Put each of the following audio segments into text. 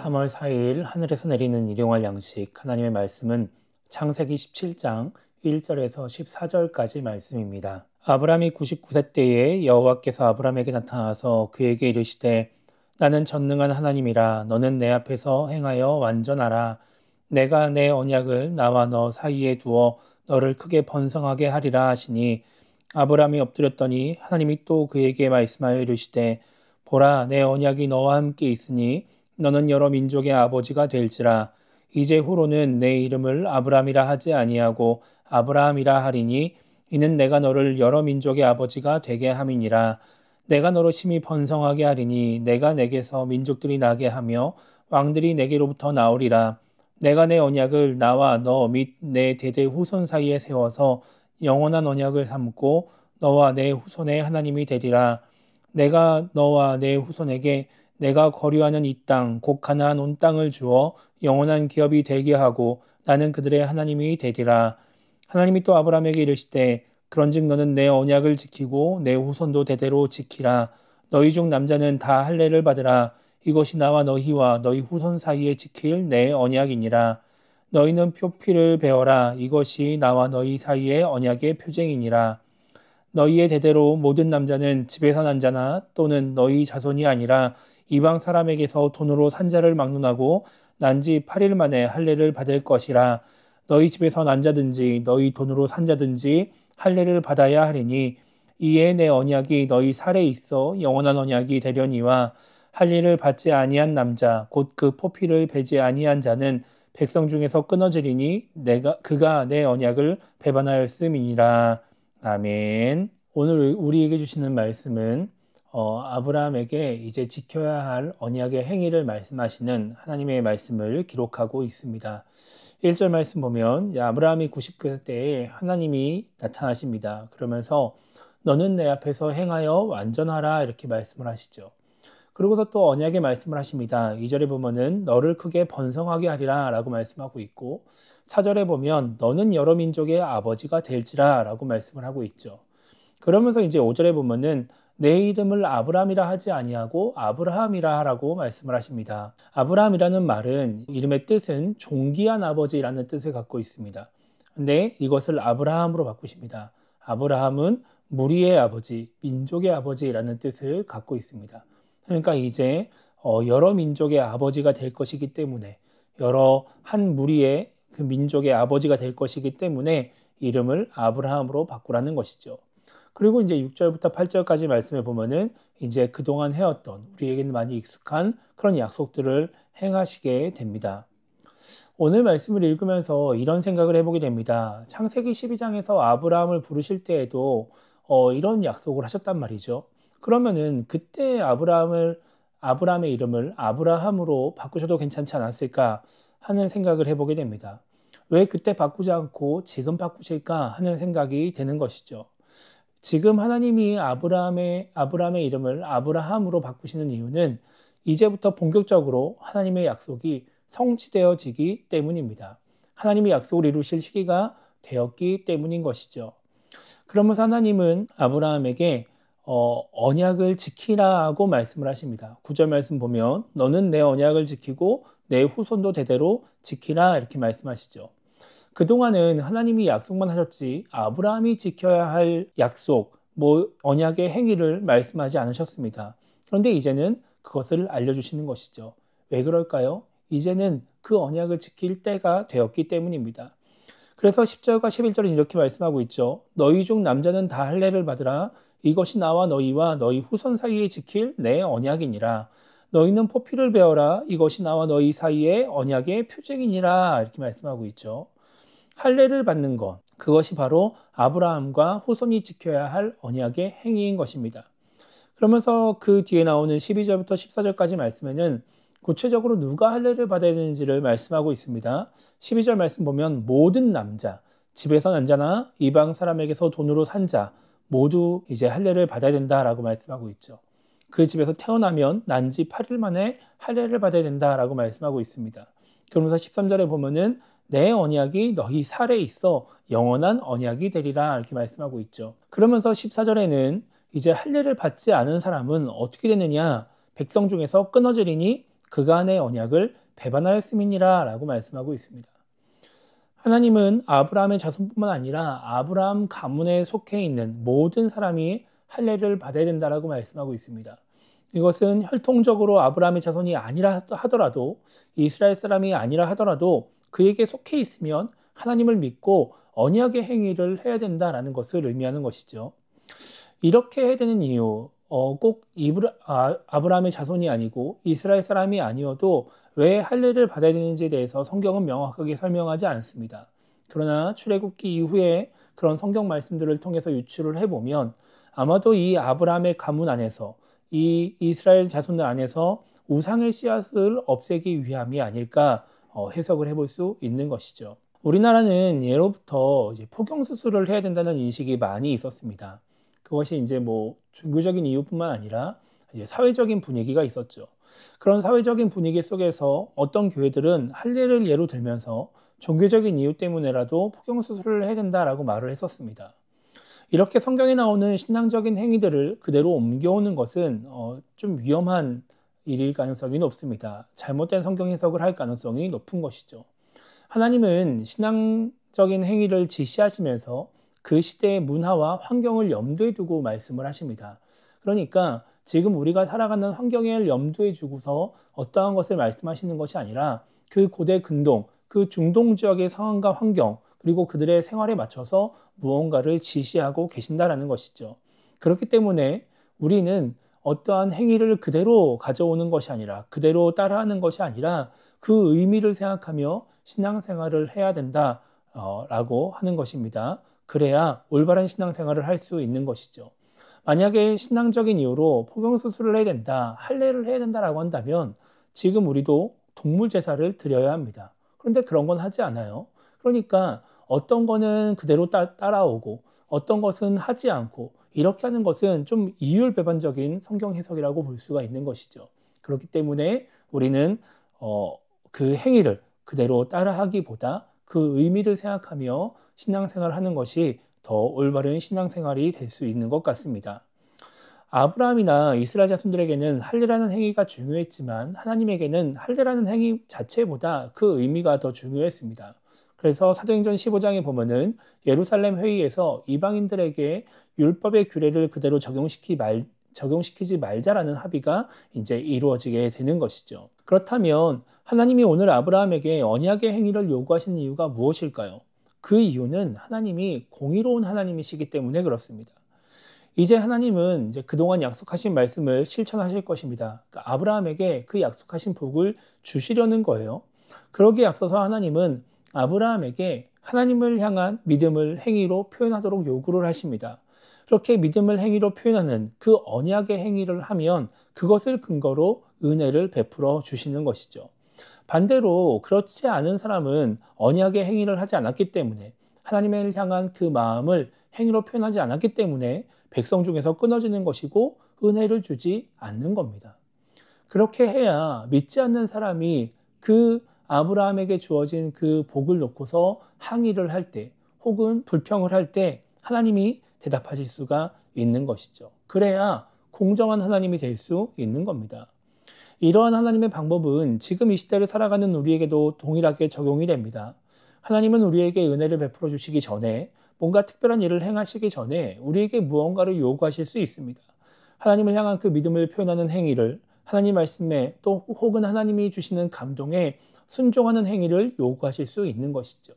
3월 4일 하늘에서 내리는 일용할 양식 하나님의 말씀은 창세기 17장 1절에서 14절까지 말씀입니다. 아브라함이 99세 때에 여호와께서 아브라함에게 나타나서 그에게 이르시되 나는 전능한 하나님이라 너는 내 앞에서 행하여 완전하라. 내가 내 언약을 나와 너 사이에 두어 너를 크게 번성하게 하리라 하시니 아브라함이 엎드렸더니 하나님이 또 그에게 말씀하여 이르시되 보라 내 언약이 너와 함께 있으니 너는 여러 민족의 아버지가 될지라. 이제 후로는 내 이름을 아브람이라 하지 아니하고 아브라함이라 하리니 이는 내가 너를 여러 민족의 아버지가 되게 함이니라. 내가 너로 심히 번성하게 하리니 내가 내게서 민족들이 나게 하며 왕들이 내게로부터 나오리라. 내가 내 언약을 나와 너 및 내 대대 후손 사이에 세워서 영원한 언약을 삼고 너와 내 후손의 하나님이 되리라. 내가 너와 내 후손에게 내가 거류하는 이 땅, 곧 가나안 온 땅을 주어 영원한 기업이 되게 하고 나는 그들의 하나님이 되리라. 하나님이 또 아브라함에게 이르시되 그런즉 너는 내 언약을 지키고 내 후손도 대대로 지키라. 너희 중 남자는 다 할례를 받으라. 이것이 나와 너희와 너희 후손 사이에 지킬 내 언약이니라. 너희는 표피를 베어라. 이것이 나와 너희 사이의 언약의 표징이니라. 너희의 대대로 모든 남자는 집에서 난 자나 또는 너희 자손이 아니라 이방 사람에게서 돈으로 산 자를 막론하고 난 지 8일 만에 할례를 받을 것이라. 너희 집에서 난 자든지 너희 돈으로 산 자든지 할례를 받아야 하리니 이에 내 언약이 너희 살에 있어 영원한 언약이 되려니와 할례를 받지 아니한 남자 곧 그 포피를 베지 아니한 자는 백성 중에서 끊어지리니 그가 내 언약을 배반하였음이니라. 아멘. 오늘 우리에게 주시는 말씀은 아브라함에게 이제 지켜야 할 언약의 행위를 말씀하시는 하나님의 말씀을 기록하고 있습니다. 1절 말씀 보면 아브라함이 99세 때에 하나님이 나타나십니다. 그러면서 너는 내 앞에서 행하여 완전하라 이렇게 말씀을 하시죠. 그러고서 또 언약의 말씀을 하십니다. 2절에 보면은 너를 크게 번성하게 하리라 라고 말씀하고 있고 4절에 보면 너는 여러 민족의 아버지가 될지라 라고 말씀을 하고 있죠. 그러면서 이제 5절에 보면은 내 이름을 아브람이라 하지 아니하고 아브라함이라 하라고 말씀을 하십니다. 아브라함이라는 말은 이름의 뜻은 존귀한 아버지라는 뜻을 갖고 있습니다. 근데 이것을 아브라함으로 바꾸십니다. 아브라함은 무리의 아버지, 민족의 아버지라는 뜻을 갖고 있습니다. 그러니까 이제 여러 민족의 아버지가 될 것이기 때문에 여러 한 무리의 그 민족의 아버지가 될 것이기 때문에 이름을 아브라함으로 바꾸라는 것이죠. 그리고 이제 6절부터 8절까지 말씀해 보면은 이제 그동안 해왔던 우리에게는 많이 익숙한 그런 약속들을 행하시게 됩니다. 오늘 말씀을 읽으면서 이런 생각을 해보게 됩니다. 창세기 12장에서 아브라함을 부르실 때에도 이런 약속을 하셨단 말이죠. 그러면은 그때 아브라함의 이름을 아브라함으로 바꾸셔도 괜찮지 않았을까 하는 생각을 해보게 됩니다. 왜 그때 바꾸지 않고 지금 바꾸실까 하는 생각이 드는 것이죠. 지금 하나님이 아브라함의 이름을 아브라함으로 바꾸시는 이유는 이제부터 본격적으로 하나님의 약속이 성취되어지기 때문입니다. 하나님의 약속을 이루실 시기가 되었기 때문인 것이죠. 그러면서 하나님은 아브라함에게 언약을 지키라고 말씀을 하십니다. 9절 말씀 보면 너는 내 언약을 지키고 내 후손도 대대로 지키라 이렇게 말씀하시죠. 그동안은 하나님이 약속만 하셨지 아브라함이 지켜야 할 약속, 언약의 행위를 말씀하지 않으셨습니다. 그런데 이제는 그것을 알려주시는 것이죠. 왜 그럴까요? 이제는 그 언약을 지킬 때가 되었기 때문입니다. 그래서 10절과 11절은 이렇게 말씀하고 있죠. 너희 중 남자는 다 할례를 받으라. 이것이 나와 너희와 너희 후손 사이에 지킬 내 언약이니라. 너희는 포피를 베어라. 이것이 나와 너희 사이의 언약의 표징이니라. 이렇게 말씀하고 있죠. 할례를 받는 것, 그것이 바로 아브라함과 후손이 지켜야 할 언약의 행위인 것입니다. 그러면서 그 뒤에 나오는 12절부터 14절까지 말씀에는 구체적으로 누가 할례를 받아야 되는지를 말씀하고 있습니다. 12절 말씀 보면 모든 남자, 집에서 난 자나 이방 사람에게서 돈으로 산 자 모두 이제 할례를 받아야 된다라고 말씀하고 있죠. 그 집에서 태어나면 난 지 8일 만에 할례를 받아야 된다라고 말씀하고 있습니다. 그러면서 13절에 보면은 내 언약이 너희 살에 있어 영원한 언약이 되리라 이렇게 말씀하고 있죠. 그러면서 14절에는 이제 할례를 받지 않은 사람은 어떻게 되느냐? 백성 중에서 끊어지리니 그간의 언약을 배반하였음이니라 라고 말씀하고 있습니다. 하나님은 아브라함의 자손뿐만 아니라 아브라함 가문에 속해 있는 모든 사람이 할례를 받아야 된다라고 말씀하고 있습니다. 이것은 혈통적으로 아브라함의 자손이 아니라 하더라도, 이스라엘 사람이 아니라 하더라도 그에게 속해 있으면 하나님을 믿고 언약의 행위를 해야 된다라는 것을 의미하는 것이죠. 이렇게 해야 되는 이유, 꼭 아브라함의 자손이 아니고 이스라엘 사람이 아니어도 왜 할례를 받아야 되는지에 대해서 성경은 명확하게 설명하지 않습니다. 그러나 출애굽기 이후에 그런 성경 말씀들을 통해서 유추를 해보면 아마도 이 아브라함의 가문 안에서, 이 이스라엘 자손들 안에서 우상의 씨앗을 없애기 위함이 아닐까 해석을 해볼 수 있는 것이죠. 우리나라는 예로부터 이제 포경 수술을 해야 된다는 인식이 많이 있었습니다. 그것이 이제 종교적인 이유뿐만 아니라 이제 사회적인 분위기가 있었죠. 그런 사회적인 분위기 속에서 어떤 교회들은 할례를 예로 들면서 종교적인 이유 때문에라도 포경 수술을 해야 된다라고 말을 했었습니다. 이렇게 성경에 나오는 신앙적인 행위들을 그대로 옮겨오는 것은 좀 위험한 일일 가능성이 높습니다. 잘못된 성경 해석을 할 가능성이 높은 것이죠. 하나님은 신앙적인 행위를 지시하시면서 그 시대의 문화와 환경을 염두에 두고 말씀을 하십니다. 그러니까 지금 우리가 살아가는 환경을 염두에 두고서 어떠한 것을 말씀하시는 것이 아니라 그 고대 근동, 그 중동 지역의 상황과 환경, 그리고 그들의 생활에 맞춰서 무언가를 지시하고 계신다라는 것이죠. 그렇기 때문에 우리는 어떠한 행위를 그대로 가져오는 것이 아니라, 그대로 따라하는 것이 아니라 그 의미를 생각하며 신앙생활을 해야 된다라고 하는 것입니다. 그래야 올바른 신앙생활을 할 수 있는 것이죠. 만약에 신앙적인 이유로 포경수술을 해야 된다, 할례를 해야 된다라고 한다면 지금 우리도 동물 제사를 드려야 합니다. 그런데 그런 건 하지 않아요. 그러니까 어떤 거는 그대로 따라오고 어떤 것은 하지 않고 이렇게 하는 것은 좀 이율배반적인 성경 해석이라고 볼 수가 있는 것이죠. 그렇기 때문에 우리는 그 행위를 그대로 따라하기보다 그 의미를 생각하며 신앙생활을 하는 것이 더 올바른 신앙생활이 될 수 있는 것 같습니다. 아브라함이나 이스라엘 자손들에게는 할례라는 행위가 중요했지만 하나님에게는 할례라는 행위 자체보다 그 의미가 더 중요했습니다. 그래서 사도행전 15장에 보면은 예루살렘 회의에서 이방인들에게 율법의 규례를 그대로 적용시키지 말자라는 합의가 이제 이루어지게 되는 것이죠. 그렇다면 하나님이 오늘 아브라함에게 언약의 행위를 요구하신 이유가 무엇일까요? 그 이유는 하나님이 공의로운 하나님이시기 때문에 그렇습니다. 이제 하나님은 이제 그동안 약속하신 말씀을 실천하실 것입니다. 그러니까 아브라함에게 그 약속하신 복을 주시려는 거예요. 그러기에 앞서서 하나님은 아브라함에게 하나님을 향한 믿음을 행위로 표현하도록 요구를 하십니다. 그렇게 믿음을 행위로 표현하는 그 언약의 행위를 하면 그것을 근거로 은혜를 베풀어 주시는 것이죠. 반대로 그렇지 않은 사람은 언약의 행위를 하지 않았기 때문에, 하나님을 향한 그 마음을 행위로 표현하지 않았기 때문에 백성 중에서 끊어지는 것이고 은혜를 주지 않는 겁니다. 그렇게 해야 믿지 않는 사람이 그 아브라함에게 주어진 그 복을 놓고서 항의를 할 때 혹은 불평을 할 때 하나님이 대답하실 수가 있는 것이죠. 그래야 공정한 하나님이 될 수 있는 겁니다. 이러한 하나님의 방법은 지금 이 시대를 살아가는 우리에게도 동일하게 적용이 됩니다. 하나님은 우리에게 은혜를 베풀어 주시기 전에, 뭔가 특별한 일을 행하시기 전에 우리에게 무언가를 요구하실 수 있습니다. 하나님을 향한 그 믿음을 표현하는 행위를, 하나님 말씀에 또 혹은 하나님이 주시는 감동에 순종하는 행위를 요구하실 수 있는 것이죠.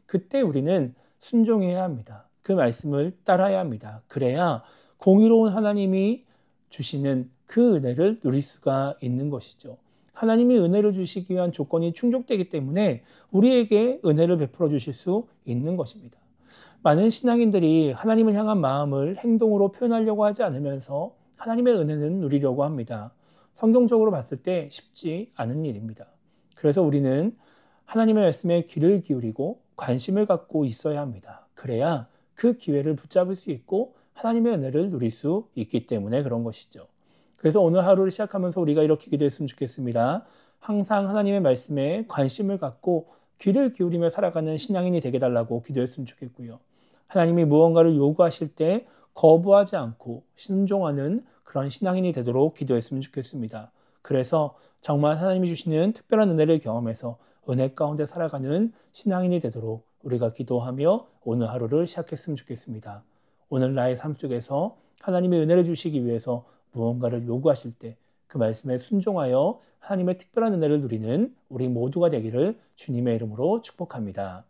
그때 우리는 순종해야 합니다. 그 말씀을 따라야 합니다. 그래야 공의로운 하나님이 주시는 그 은혜를 누릴 수가 있는 것이죠. 하나님이 은혜를 주시기 위한 조건이 충족되기 때문에 우리에게 은혜를 베풀어 주실 수 있는 것입니다. 많은 신앙인들이 하나님을 향한 마음을 행동으로 표현하려고 하지 않으면서 하나님의 은혜는 누리려고 합니다. 성경적으로 봤을 때 쉽지 않은 일입니다. 그래서 우리는 하나님의 말씀에 귀를 기울이고 관심을 갖고 있어야 합니다. 그래야 그 기회를 붙잡을 수 있고 하나님의 은혜를 누릴 수 있기 때문에 그런 것이죠. 그래서 오늘 하루를 시작하면서 우리가 이렇게 기도했으면 좋겠습니다. 항상 하나님의 말씀에 관심을 갖고 귀를 기울이며 살아가는 신앙인이 되게 달라고 기도했으면 좋겠고요. 하나님이 무언가를 요구하실 때 거부하지 않고 순종하는 그런 신앙인이 되도록 기도했으면 좋겠습니다. 그래서 정말 하나님이 주시는 특별한 은혜를 경험해서 은혜 가운데 살아가는 신앙인이 되도록 우리가 기도하며 오늘 하루를 시작했으면 좋겠습니다. 오늘 나의 삶 속에서 하나님의 은혜를 주시기 위해서 무언가를 요구하실 때 그 말씀에 순종하여 하나님의 특별한 은혜를 누리는 우리 모두가 되기를 주님의 이름으로 축복합니다.